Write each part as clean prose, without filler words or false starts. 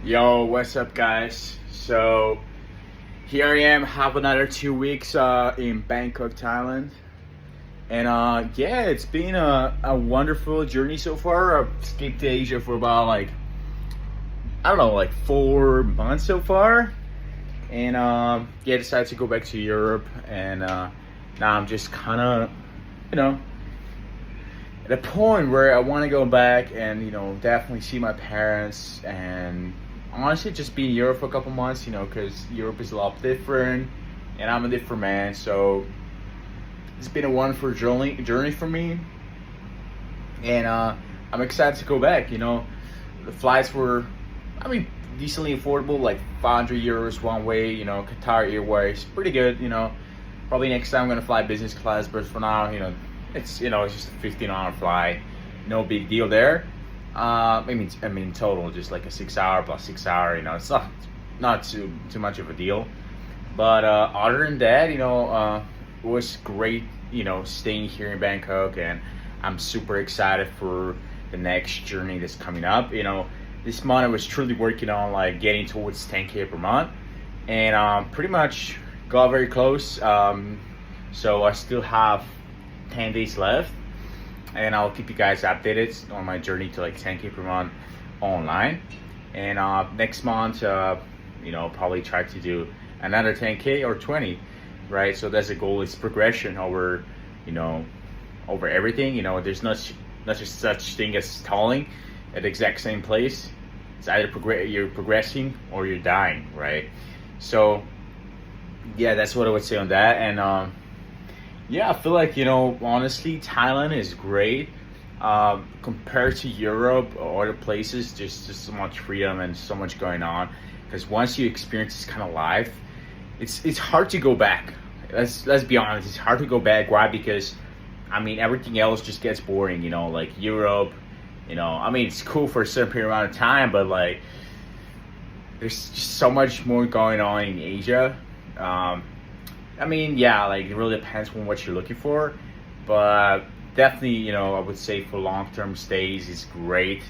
Yo, what's up, guys? So here I am, have another 2 weeks in Bangkok, Thailand, and yeah, it's been a wonderful journey so far. I've escaped to Asia for about I don't know, like 4 months so far, and yeah, decided to go back to Europe, and now I'm just kind of, you know, at a point where I want to go back and definitely see my parents and honestly just be in Europe for a couple months, because Europe is a lot different and I'm a different man. So it's been a wonderful journey for me, and I'm excited to go back. The flights were, decently affordable, like 500 euros one way. Qatar Airways, pretty good. Probably next time I'm gonna fly business class, but for now, it's just a 15-hour flight, no big deal there. Total just like a 6 hour plus 6 hour. It's not too much of a deal. But other than that, it was great. Staying here in Bangkok, and I'm super excited for the next journey that's coming up. This month I was truly working on like getting towards 10K per month, and pretty much got very close. So I still have 10 days left, and I'll keep you guys updated on my journey to like 10K per month online. And next month, probably try to do another 10K or 20, right? So that's the goal. It's progression over, over everything. There's not just such thing as stalling at the exact same place. It's either you're progressing or you're dying, right? So yeah, that's what I would say on that. And yeah, I feel like, honestly, Thailand is great compared to Europe or other places. Just so much freedom and so much going on. Because once you experience this kind of life, it's hard to go back. Let's be honest, it's hard to go back. Why? Because everything else just gets boring. Like Europe. It's cool for a certain period amount of time, but like there's just so much more going on in Asia. Yeah, like it really depends on what you're looking for, but definitely, I would say for long-term stays is great,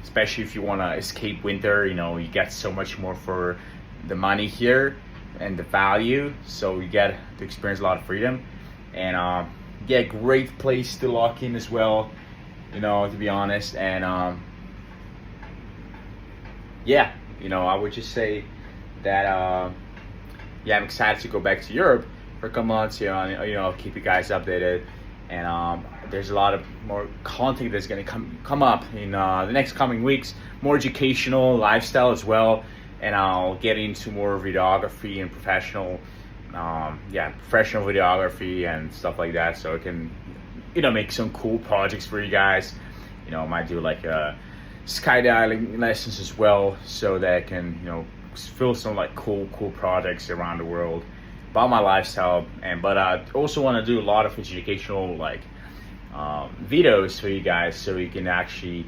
especially if you want to escape winter. You get so much more for the money here and the value, so you get to experience a lot of freedom. And yeah, great place to lock in as well, to be honest. And yeah, I would just say that yeah, I'm excited to go back to Europe for a couple months. I'll keep you guys updated, and there's a lot of more content that's gonna come up in the next coming weeks. More educational, lifestyle as well, and I'll get into more videography and professional videography and stuff like that. So I can, make some cool projects for you guys. I might do like skydiving lessons as well, so that I can, film some like cool projects around the world about my lifestyle. But I also want to do a lot of educational videos for you guys, so you can actually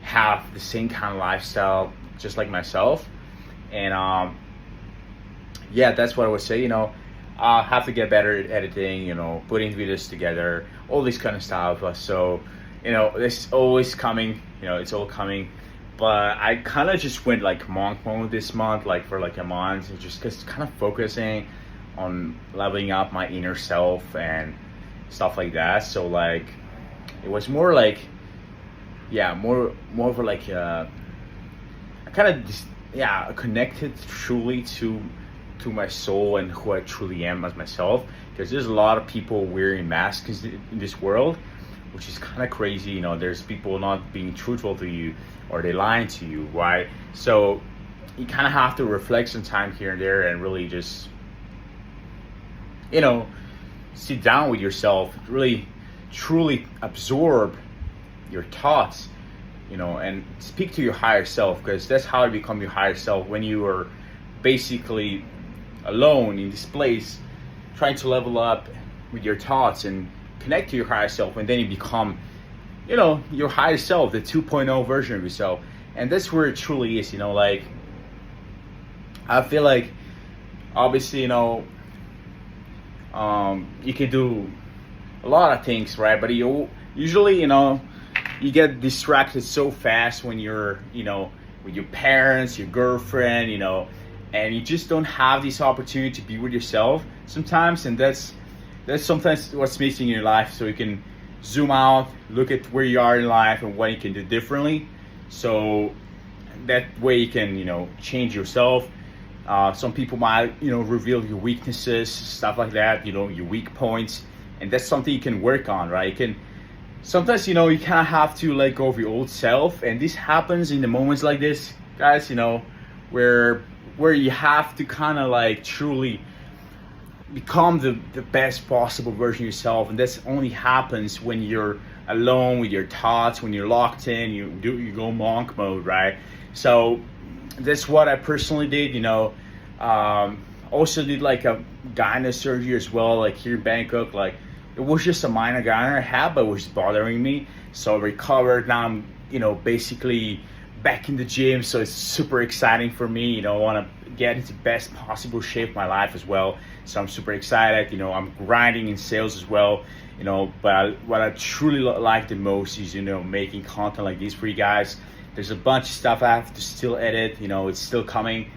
have the same kind of lifestyle just like myself. And yeah, that's what I would say. I have to get better at editing, putting videos together, all this kind of stuff. So this is always coming. It's all coming. But I kind of just went like monk mode this month, like for like a month, and just kind of focusing on leveling up my inner self and stuff like that. So like it was more like, yeah, more of like I kind of connected truly to my soul and who I truly am as myself. Because there's a lot of people wearing masks in this world, which is kind of crazy. There's people not being truthful to you, or they lying to you, right? So you kind of have to reflect some time here and there and really just, sit down with yourself, really truly absorb your thoughts, and speak to your higher self, because that's how you become your higher self. When you are basically alone in this place, trying to level up with your thoughts and connect to your higher self, and then you become, your higher self, the 2.0 version of yourself. And that's where it truly is. Like I feel like obviously, you can do a lot of things, right? But you usually, you get distracted so fast when you're, with your parents, your girlfriend, and you just don't have this opportunity to be with yourself sometimes. And that's sometimes what's missing in your life. So you can zoom out, look at where you are in life and what you can do differently. So that way you can, change yourself. Some people might, reveal your weaknesses, stuff like that, your weak points, and that's something you can work on, right? You can sometimes, you kind of have to let go of your old self, and this happens in the moments like this, guys, where you have to kind of like truly become the best possible version of yourself. And this only happens when you're alone with your thoughts, when you're locked in, you go monk mode, right? So that's what I personally did. Also did like a gyno surgery as well, like here in Bangkok. Like it was just a minor gyno I had, but it was bothering me. So I recovered. Now I'm basically back in the gym, so it's super exciting for me. I want to get into best possible shape of my life as well. So I'm super excited. I'm grinding in sales as well. But what I truly like the most is making content like this for you guys. There's a bunch of stuff I have to still edit. It's still coming,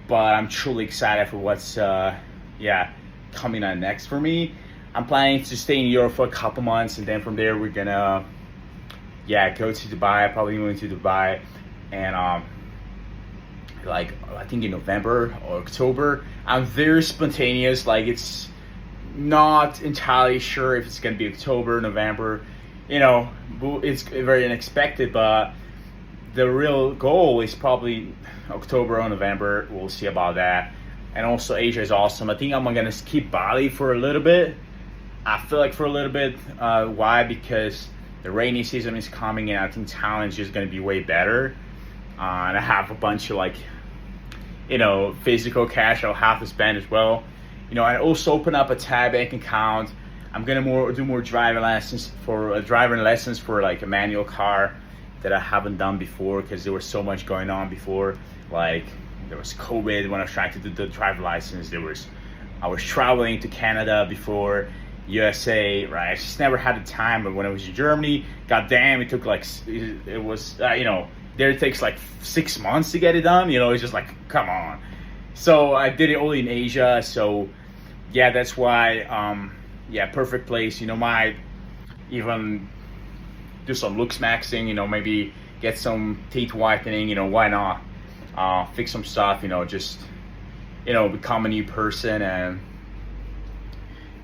but I'm truly excited for what's coming on next for me. I'm planning to stay in Europe for a couple months, and then from there we're gonna go to Dubai. Probably going to Dubai, and I think in November or October. I'm very spontaneous. Like it's not entirely sure if it's gonna be October, November. It's very unexpected, but the real goal is probably October or November. We'll see about that. And also Asia is awesome. I think I'm gonna skip Bali for a little bit. I feel like for a little bit. Why? Because the rainy season is coming, and I think Thailand is just gonna be way better. And I have a bunch of physical cash I'll have to spend as well. I also open up a Thai bank account. I'm gonna do more driving lessons for like a manual car that I haven't done before, because there was so much going on before. Like there was COVID when I was trying to do the driver license. I was traveling to Canada before, USA, right? I just never had the time. But when I was in Germany, goddamn, it took there it takes like 6 months to get it done. It's just like, come on. So I did it only in Asia. So yeah, that's why, perfect place. Might even do some looks maxing, maybe get some teeth whitening, why not? Fix some stuff, just, become a new person. And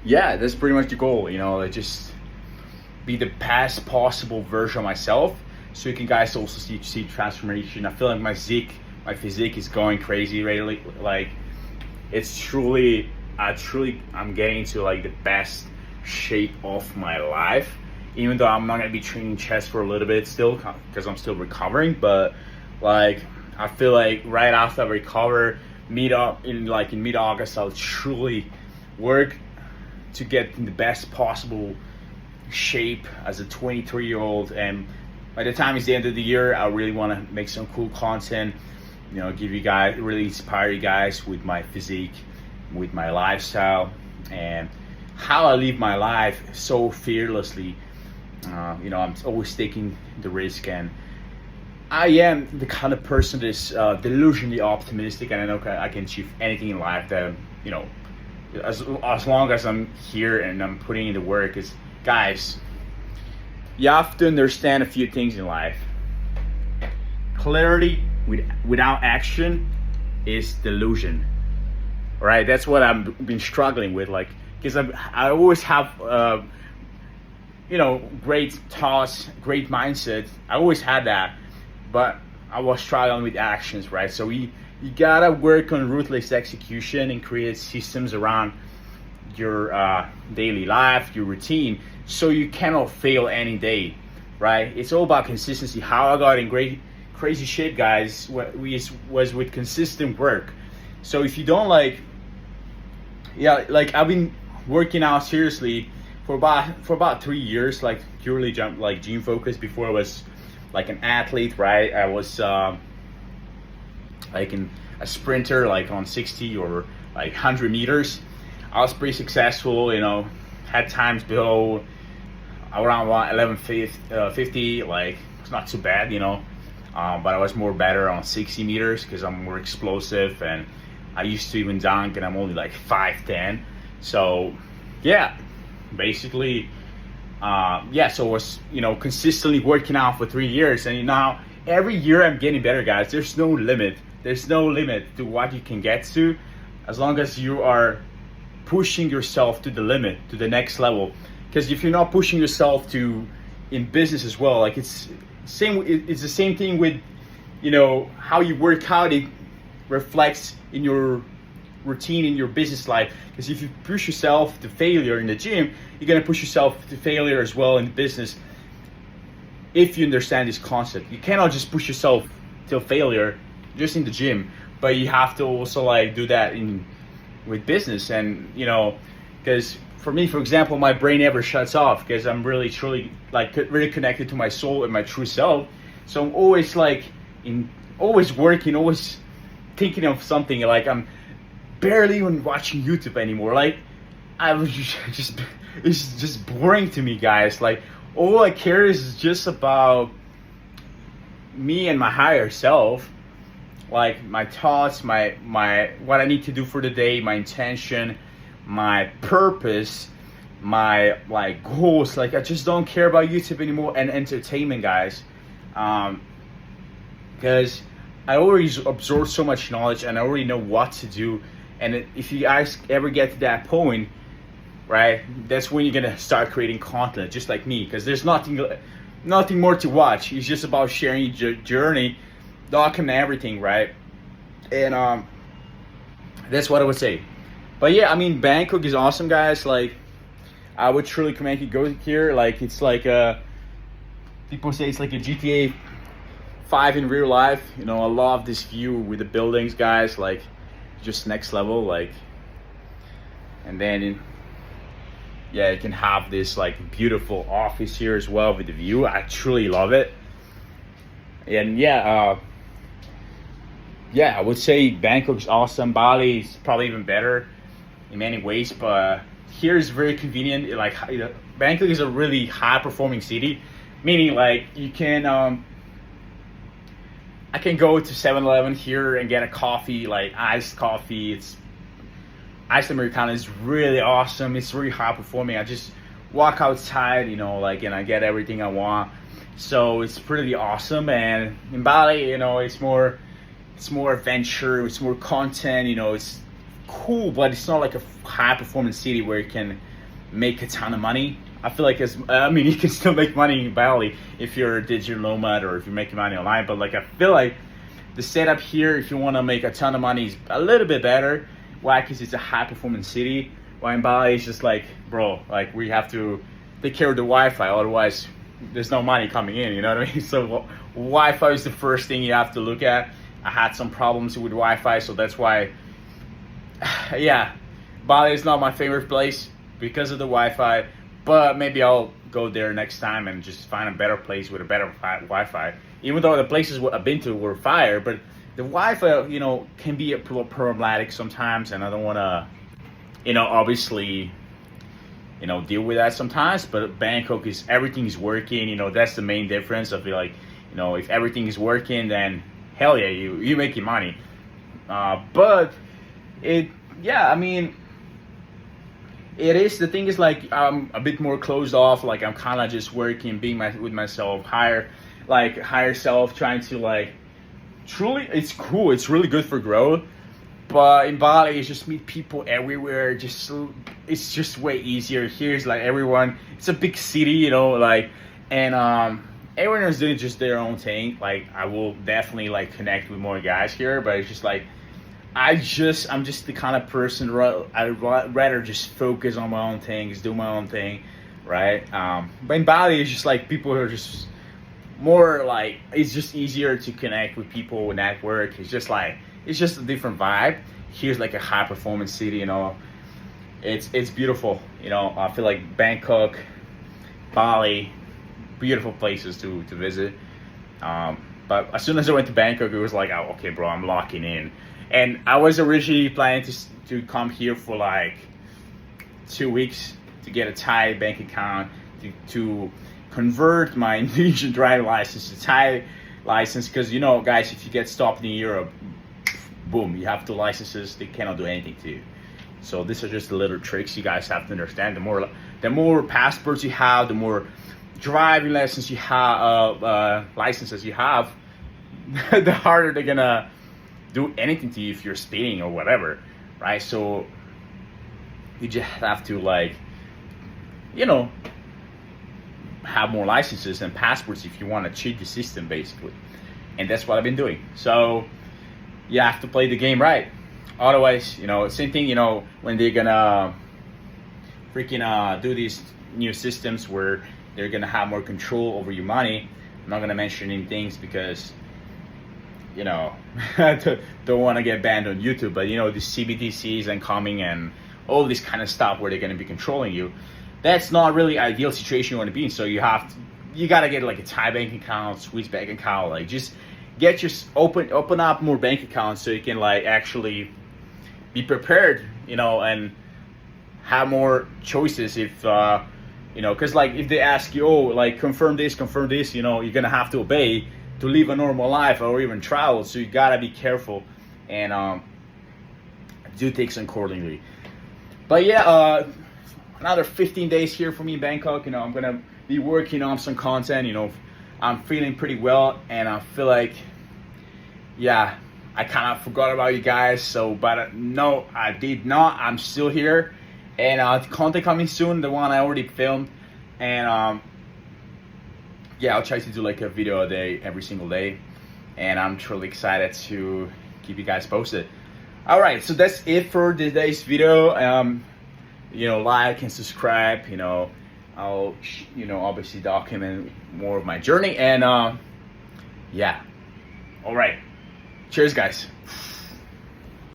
yeah, that's pretty much the goal, like just be the best possible version of myself. So you can guys also see transformation. I feel like my physique is going crazy lately. Like it's I'm getting into like the best shape of my life, even though I'm not gonna be training chest for a little bit still, because I'm still recovering. But like I feel like right after I recover, in mid-August, I'll truly work to get in the best possible shape as a 23-year-old. And by the time it's the end of the year, I really want to make some cool content, give you guys, really inspire you guys with my physique, with my lifestyle, and how I live my life so fearlessly. I'm always taking the risk, and I am the kind of person that's delusionally optimistic, and I know I can achieve anything in life that, as long as I'm here and I'm putting in the work. Is, guys, you have to understand a few things in life. Clarity without action is delusion. All right, that's what I've been struggling with. Like, because I always have, great thoughts, great mindset. I always had that, but I was struggling with actions, right? So you gotta work on ruthless execution and create systems around your daily life, your routine, so you cannot fail any day, right? It's all about consistency. How I got in crazy shape, guys, was with consistent work. So if you don't I've been working out seriously for about 3 years, like purely gym focused. Before I was like an athlete, right? I was like a sprinter, like on 60 or like 100 meters. I was pretty successful, had times below around 1150, like it's not too bad, but I was more better on 60 meters because I'm more explosive, and I used to even dunk, and I'm only like 5'10". So yeah, basically, so I was, consistently working out for 3 years, and now every year I'm getting better, guys. There's no limit. There's no limit to what you can get to, as long as you are pushing yourself to the limit, to the next level. Because if you're not pushing yourself to in business as well, like it's the same thing with, how you work out. It reflects in your routine in your business life. Because if you push yourself to failure in the gym, you're gonna push yourself to failure as well in business. If you understand this concept, you cannot just push yourself to failure just in the gym, but you have to also like do that with business. And because for me, for example, my brain never shuts off because I'm really truly like really connected to my soul and my true self. So I'm always always working, always thinking of something. Like I'm barely even watching YouTube anymore. Like I was just it's just boring to me, guys. Like all I care is just about me and my higher self. Like my thoughts, my what I need to do for the day, my intention, my purpose, my like goals. Like I just don't care about YouTube anymore and entertainment, guys. Because I already absorb so much knowledge and I already know what to do. And if you guys ever get to that point, right, that's when you're gonna start creating content, just like me. Because there's nothing more to watch. It's just about sharing your journey, document everything, right? And that's what I would say. But yeah, I mean, Bangkok is awesome, guys. Like I would truly recommend you go here. Like it's like people say it's like a GTA 5 in real life. I love this view with the buildings, guys. Like just next level. Like, and then you can have this like beautiful office here as well with the view. I truly love it. And I would say Bangkok is awesome. Bali is probably even better in many ways, but here is very convenient. Like Bangkok is a really high performing city, meaning like you can I can go to 7-Eleven here and get a coffee, like iced coffee. It's iced Americano is really awesome. It's really high performing. I just walk outside, and I get everything I want. So it's pretty awesome. And in Bali, it's more adventure, it's more content, it's cool, but it's not like a high performance city where you can make a ton of money. I feel like you can still make money in Bali if you're a digital nomad or if you're making money online, but like I feel like the setup here, if you want to make a ton of money, is a little bit better. Why? Because it's a high performance city. While in Bali, it's just like, bro, like we have to take care of the Wi-Fi, otherwise there's no money coming in, you know what I mean? So Wi-Fi is the first thing you have to look at. I had some problems with Wi-Fi, so that's why, Bali is not my favorite place because of the Wi-Fi, but maybe I'll go there next time and just find a better place with a better Wi-Fi. Even though the places I've been to were fire, but the Wi-Fi, can be problematic sometimes, and I don't want to, obviously, deal with that sometimes. But Bangkok everything is working. That's the main difference. I feel like, if everything is working, then hell yeah, you making money. But it is, the thing is like I'm a bit more closed off. Like I'm kind of just working, being with myself, higher self, trying to like truly. It's cool. It's really good for growth. But in Bali, you just meet people everywhere. It's just way easier. Here's like everyone. It's a big city, and everyone is doing just their own thing. Like I will definitely like connect with more guys here, but it's just like I'm just the kind of person I'd rather just focus on my own things, do my own thing, right? But in Bali, it's just like people are just more like, it's just easier to connect with people, network. It's just a different vibe. Here's like a high performance city, it's beautiful. I feel like Bangkok, Bali, beautiful places to visit. But as soon as I went to Bangkok, it was like, oh, okay, bro, I'm locking in. And I was originally planning to come here for like 2 weeks to get a Thai bank account, to convert my Indonesian driving license to Thai license, because you know, guys, if you get stopped in Europe, boom, you have two licenses, they cannot do anything to you. So these are just the little tricks you guys have to understand. The more passports you have, the more driving licenses you have, the harder they're gonna do anything to you if you're speeding or whatever, right? So you just have to, like, you know, have more licenses and passports if you want to cheat the system, basically. And that's what I've been doing. So you have to play the game right. Otherwise, you know, same thing, you know, when they're gonna freaking do these new systems where they're gonna have more control over your money. I'm not gonna mention any things because, you know, don't want to get banned on YouTube, but you know, the CBDCs and coming and all this kind of stuff where they're gonna be controlling you. That's not really ideal situation you want to be in. So you gotta get like a Thai bank account, Swiss bank account, like just get your open up more bank accounts so you can like actually be prepared, you know, and have more choices if you know, because like if they ask you, oh, like confirm this, you know, you're gonna have to obey to live a normal life or even travel. So you gotta be careful and do things accordingly. But yeah, another 15 days here for me in Bangkok. You know, I'm gonna be working on some content. You know, I'm feeling pretty well, and I feel like, yeah, I kind of forgot about you guys. So, but no, I did not. I'm still here, and content coming soon. The one I already filmed, and yeah, I'll try to do like a video a day every single day, and I'm truly excited to keep you guys posted. All right, so that's it for today's video. You know, like and subscribe. You know, I'll, you know, obviously document more of my journey, and yeah. All right, cheers, guys.